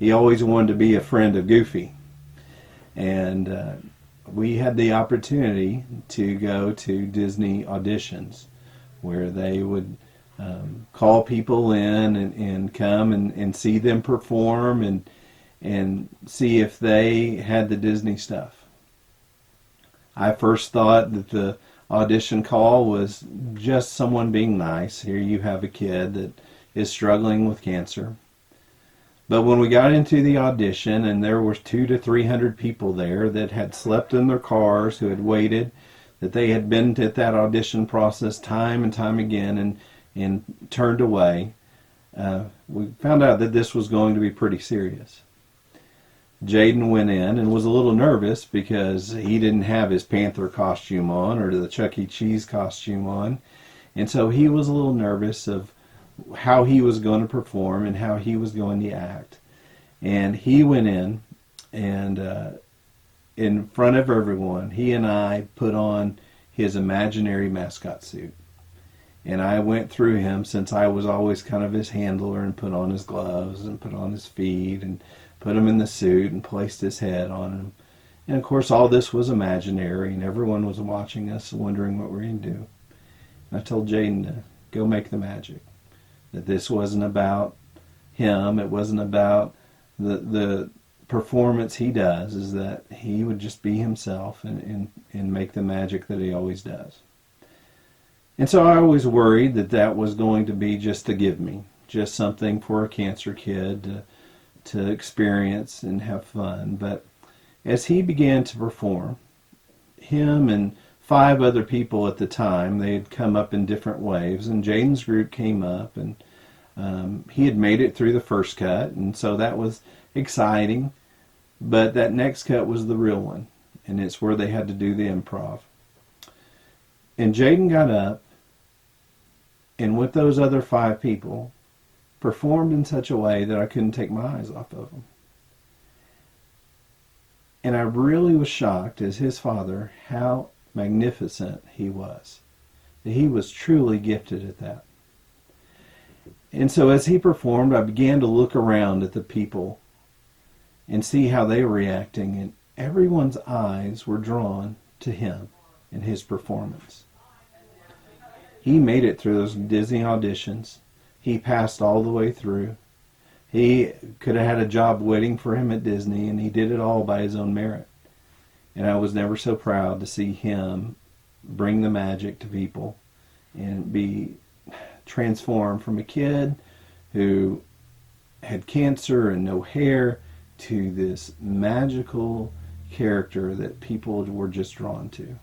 he always wanted to be a friend of Goofy. And we had the opportunity to go to Disney auditions where they would call people in and come and see them perform and see if they had the Disney stuff. I first thought that the audition call was just someone being nice. Here you have a kid that is struggling with cancer. But when we got into the audition, and there were 200 to 300 people there that had slept in their cars, who had waited, that they had been at that audition process time and time again and turned away, we found out that this was going to be pretty serious. Jaden went in and was a little nervous because he didn't have his Panther costume on or the Chuck E. Cheese costume on. And so he was a little nervous of how he was going to perform and how he was going to act. And he went in and in front of everyone, he and I put on his imaginary mascot suit. And I went through him, since I was always kind of his handler, and put on his gloves and put on his feet and put him in the suit and placed his head on him. And of course all this was imaginary, and everyone was watching us wondering what we were going to do. And I told Jaden to go make the magic. That this wasn't about him, it wasn't about the performance he does, is that he would just be himself and make the magic that he always does. And so I always worried that that was going to be just a give me, just something for a cancer kid to experience and have fun. But as he began to perform, him and 5 other people at the time, they had come up in different waves, and Jaden's group came up, and he had made it through the first cut, and so that was exciting. But that next cut was the real one, and it's where they had to do the improv. And Jaden got up, and with those other 5 people, performed in such a way that I couldn't take my eyes off of him. And I really was shocked as his father how magnificent he was. He was truly gifted at that. And so as he performed, I began to look around at the people and see how they were reacting, and everyone's eyes were drawn to him and his performance. He made it through those Disney auditions. He passed all the way through. He could have had a job waiting for him at Disney, and he did it all by his own merit. And I was never so proud to see him bring the magic to people and be transformed from a kid who had cancer and no hair to this magical character that people were just drawn to.